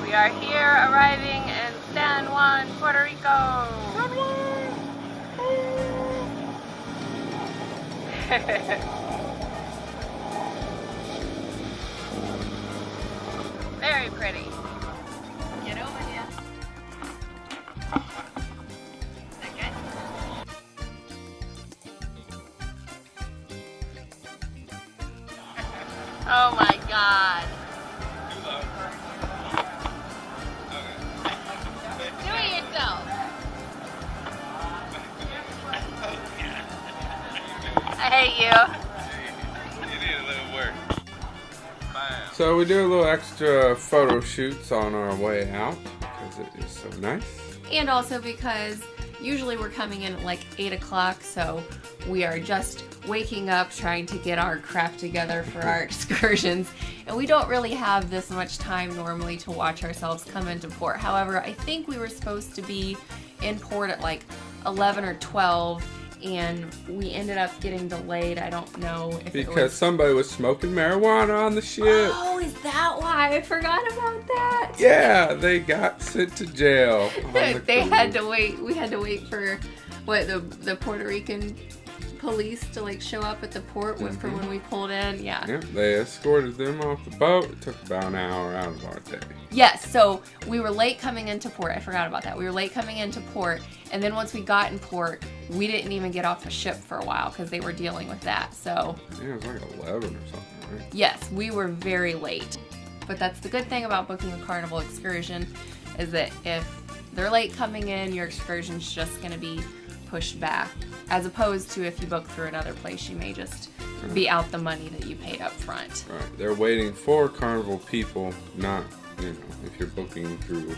We are here arriving in San Juan, Puerto Rico. San Juan! Very pretty. Get over here. Is that good? Oh my God. Do it yourself. I hate you. You need a little work. So we do a little extra photo shoots on our way out because it is so nice. And also because usually we're coming in at like 8 o'clock, so we are just waking up trying to get our crap together for our excursions. And we don't really have this much time normally to watch ourselves come into port. However, I think we were supposed to be in port at like 11 or 12. And we ended up getting delayed. I don't know if because somebody was smoking marijuana on the ship. Oh, is that why? I forgot about that. Yeah, they got sent to jail. They had to wait. We had to wait for what the Puerto Rican police to like show up at the port from when we pulled in. Yeah. Yep, they escorted them off the boat. It took about an hour out of our day. Yes, so we were late coming into port. I forgot about that. We were late coming into port, and then once we got in port, we didn't even get off the ship for a while because they were dealing with that. So yeah, it was like 11 or something, right? Yes, we were very late. But that's the good thing about booking a Carnival excursion is that if they're late coming in, your excursion's just going to be pushed back. As opposed to if you book through another place, you may just be out the money that you paid up front. Right, they're waiting for Carnival people, not, if you're booking through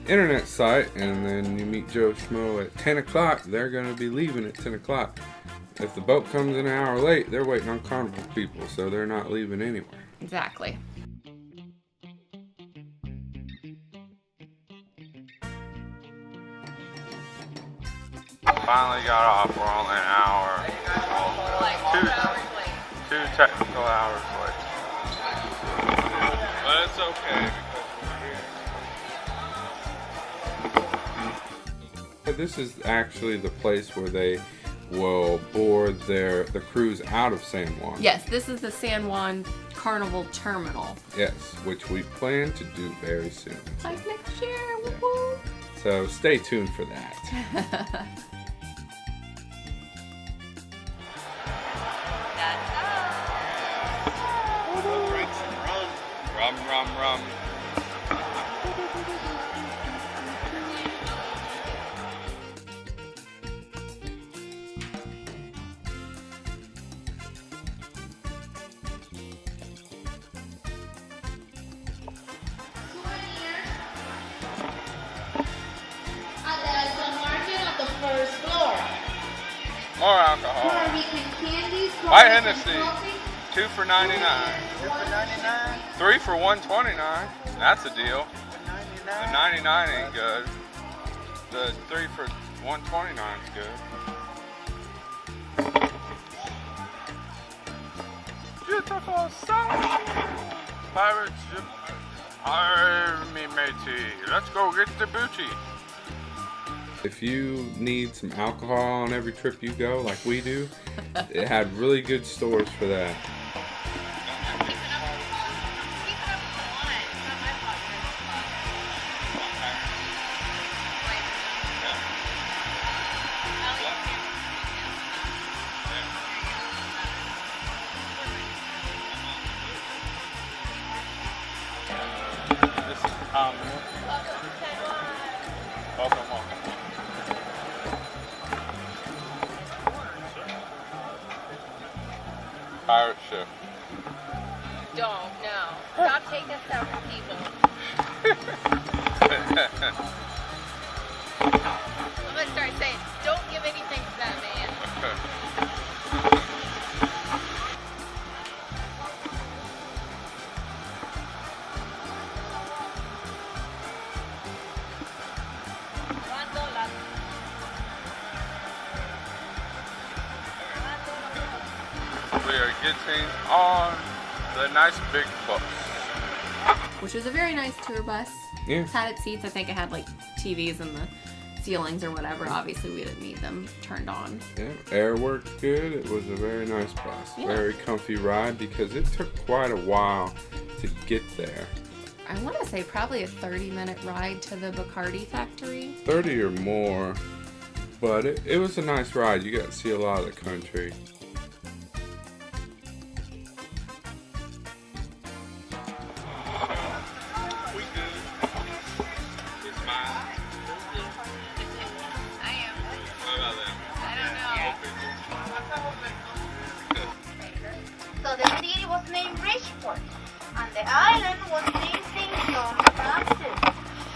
internet site and then you meet Joe Schmo at 10 o'clock, they're going to be leaving at 10 o'clock. If the boat comes an hour late, they're waiting on Carnival people, so they're not leaving anywhere. Exactly. Finally got off. We're only an hour. Two technical hours late. But it's okay because we're here. This is actually the place where they will board the cruise out of San Juan. Yes, this is the San Juan Carnival Terminal. Yes, which we plan to do very soon. Like next year. Yeah. Woo-hoo. So stay tuned for that. Rum, rum, rum. More alcohol. White Hennessy. 2 for $99. 2 for $99. 3 for $129. That's a deal. The 99 ain't good. The 3 for $129 is good. Beautiful sun. Pirate ship. Hire me, matey. Let's go get the booty. If you need some alcohol on every trip you go, like we do, it had really good stores for that. This is welcome. Pirate ship. Don't, no. Stop taking stuff from people. I'm gonna start saying, don't give anything to that man. We are getting on the nice big bus. which was a very nice tour bus. Yeah. Had its seats. I think it had like TVs in the ceilings or whatever. Obviously, we didn't need them turned on. Yeah, air worked good. It was a very nice bus. Yeah. Very comfy ride because it took quite a while to get there. I want to say probably a 30-minute ride to the Bacardi factory. 30 or more, but it was a nice ride. You got to see a lot of the country. We good. It's mine. I am. How about them? I don't know. So the city was named Bridgeport, and the island was named St. John the Baptist.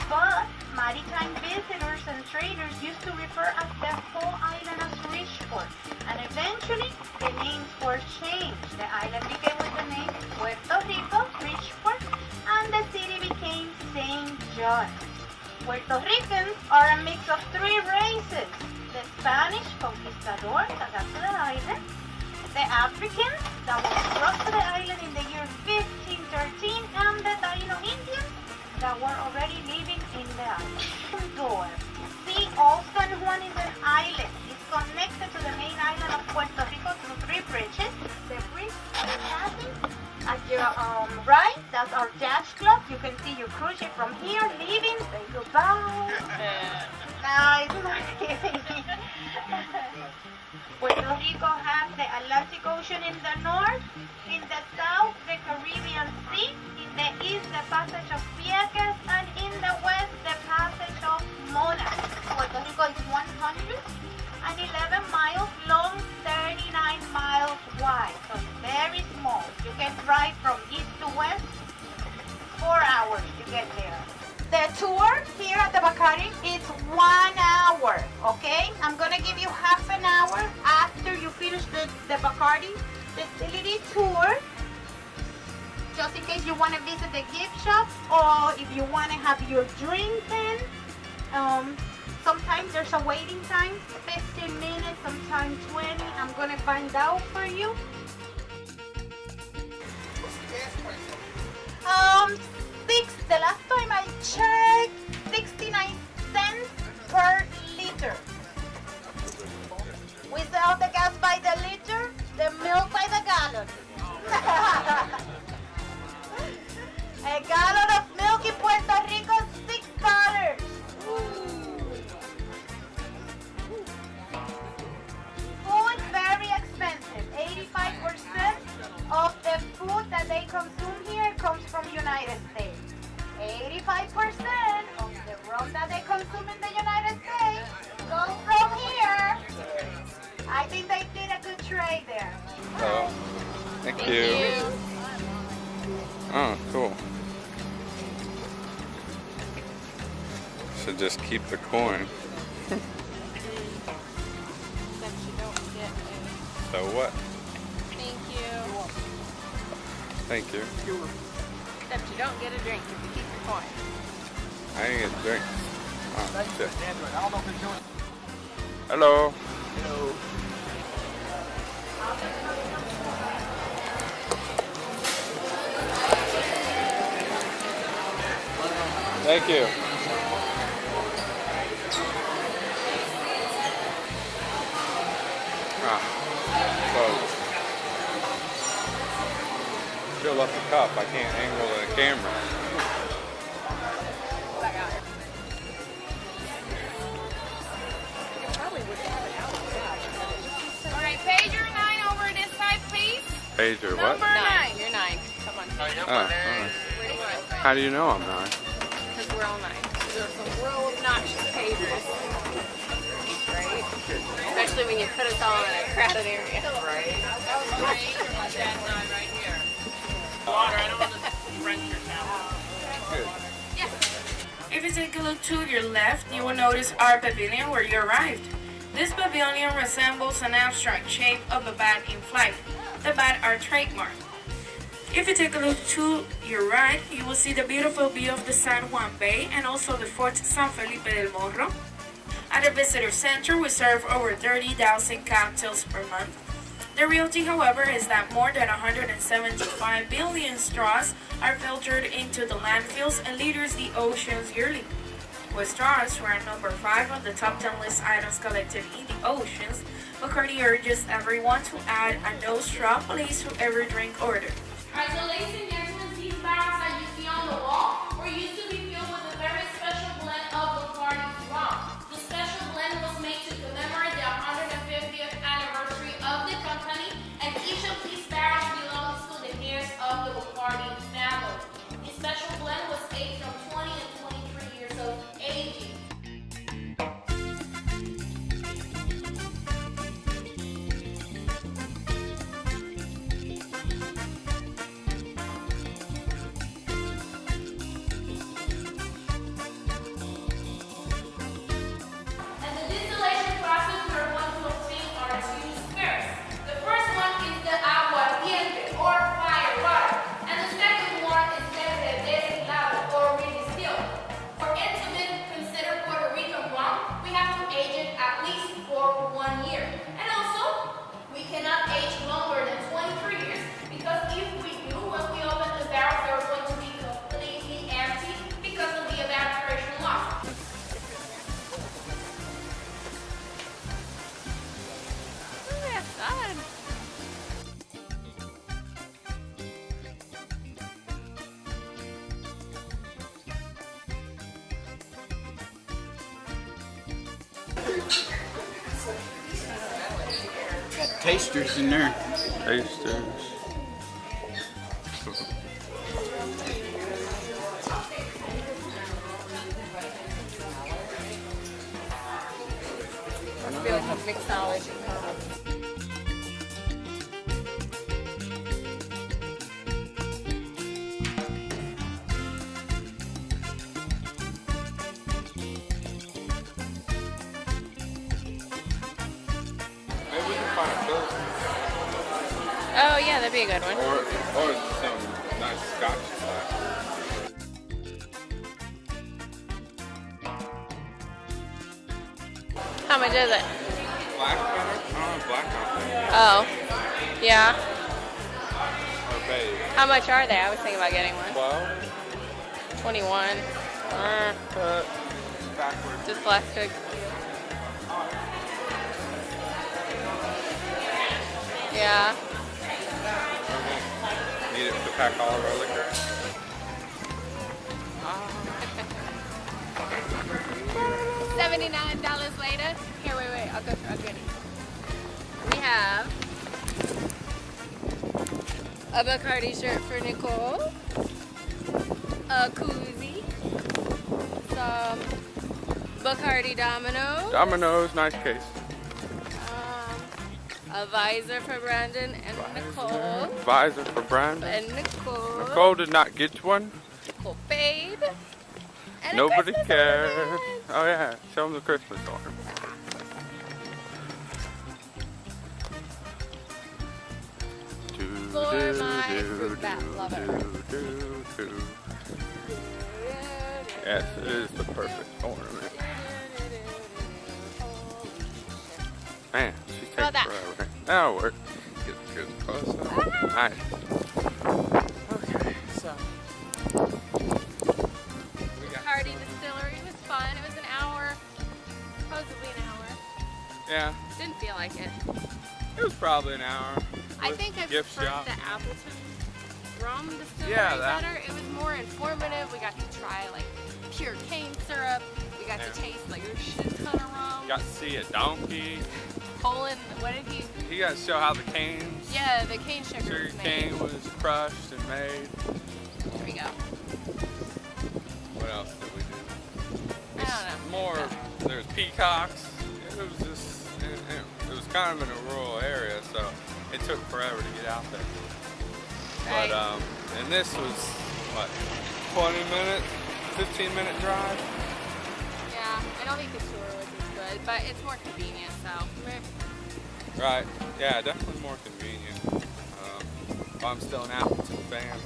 But maritime visitors and traders used to refer as the whole island as Bridgeport, and eventually the names were changed. The island became with the name Puerto Rico, Bridgeport, and the city became St. John. Puerto Ricans are a mix of three races: the Spanish conquistadors that got to the island, the Africans that was brought to the island in the year 1513, and the Taino Indians that were already living in the island. See, all San Juan is an island. It's connected to the main island of Puerto Rico through three bridges. The bridge is passing at your right. That's our yacht club. You can see your cruise ship from here leaving. Say goodbye. Nice. Puerto Rico has the Atlantic Ocean in the north, in the south the Caribbean Sea, in the east the passage of Vieques, and in the west the passage of Mona. Puerto Rico is 111 miles long, 39 miles wide, so it's very small. You can drive from east to west, 4 hours to get there. The tour here at the Bacardi is 1 hour, okay? I'm gonna give you half an hour after you finish the Bacardi Distillery tour, just in case you want to visit the gift shop or if you want to have your drink then. Sometimes there's a waiting time, 15 minutes, sometimes 20. I'm gonna find out for you. The last time I checked, 69 cents per liter. We sell the gas by the liter, the milk by the gallon. A gallon of milk in Puerto Rico, $6. Food, very expensive. 85% of the food that they consume here comes from United States. 85% of the rum that they consume in the United States goes from here. I think they did a good trade there. Oh, thank you. Oh, cool. Should just keep the coin. Except you don't get So what? thank you. Thank you. Except you don't get a drink if you keep your coin. I didn't get a drink. Oh, shit. Hello. Thank you. Fill up the cup. I can't angle the camera. All right, pager 9 over this side, please. Pager, what? Number 9. You're 9. Come on. Oh, all right. How do you know I'm not? Because we're all 9. There's some real obnoxious pagers. Right? Especially when you put us all in a crowded area. Right. Right here. Water, I don't want to rent your towel. Good. Yes. If you take a look to your left, you will notice our pavilion where you arrived. This pavilion resembles an abstract shape of a bat in flight. The bat are trademark. If you take a look to your right, you will see the beautiful view of the San Juan Bay and also the Fort San Felipe del Morro. At the visitor center, we serve over 30,000 cocktails per month. The reality, however, is that more than 175 billion straws are filtered into the landfills and litters the oceans yearly. With straws ranked number 5 on the top 10 list items collected in the oceans, Bacardi urges everyone to add a no straw policy to every drink order. Alright, so ladies and gentlemen, these barrels that you see on the wall were used to be filled with a very special blend of Bacardi rum. The special blend was made to commemorate the 150th anniversary of the company, and each of these barrels belongs to the heirs of the Bacardi family. The special blend was aged from 20 and 23 years of age. And the distillation process we're going to obtain are two spirits. The first one is the aguardiente, or fire water, and the second one is verde destilado, or redistilled. For it to be considered Puerto Rican rum, we have to age it at least for 1 year. And also, we cannot age longer than 23 years, because if we do, when we open the barrels, they're going to be completely empty because of the evaporation loss. Got tasters in there. Tasters. I feel like a mixology. Maybe we can find a Pilsner. Oh yeah, that'd be a good one. Or some nice Scotch glass. How much is it? Black better? Oh, black out there. Oh, yeah. Or beige. How much are they? I was thinking about getting one. 12. 21. Backwards. Dyslexic. Yeah. Need it to pack all of our liquor. $79 later. Here, wait. I'll get it. We have a Bacardi shirt for Nicole, a koozie, some Bacardi Dominoes, Domino's, nice case. a visor for Brandon and Nicole, Visor for Brandon. and Nicole. Nicole did not get one. Nicole paid. And a Nobody Christmas cared. ornament. Oh yeah, show them the Christmas ornament. For my fruit bat lover. Yes, it is the perfect ornament. Man, she takes Well, that- forever. That'll work. Get a good close up. Nice. Okay, so we got Bacardi Distillery was fun. It was an hour, supposedly an hour. yeah, Didn't feel like it. it was probably an hour. I with think I gift preferred shop. the Appleton rum distillery Yeah, that- better. It was more informative. We got to try like pure cane syrup. We got Yeah. to taste like a shit ton of rum. Got to see a donkey. Colin, what did he? He got to show how the canes, Yeah, the cane sugar sugar was made. cane was crushed and made. There we go. What else did we do? I don't know. More, there's peacocks. It was just, it was kind of in a rural area, so it took forever to get out there. Right. But, and this was, what, 20 minutes, 15-minute drive? Yeah, I don't think the tour was as good, but it's more convenient, so. meh. Right, yeah, definitely more convenient. If I'm still an Appleton fan.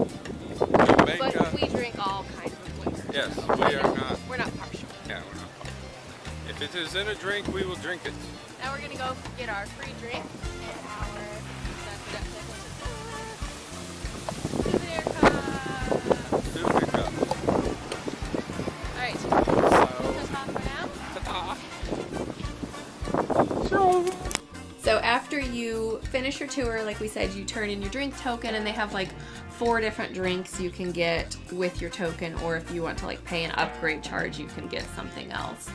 Jamaica. But we drink all kinds of liquor. Yes, so we are not. We're not partial. Yeah, we're not. If it's it is in a drink, we will drink it. Now we're gonna go get our free drink and our Souvenir cup. Alright, so after you finish your tour, like we said, you turn in your drink token, and they have like 4 different drinks you can get with your token, or if you want to like pay an upgrade charge, you can get something else.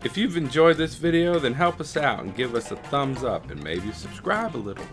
If you've enjoyed this video, then help us out and give us a thumbs up and maybe subscribe a little.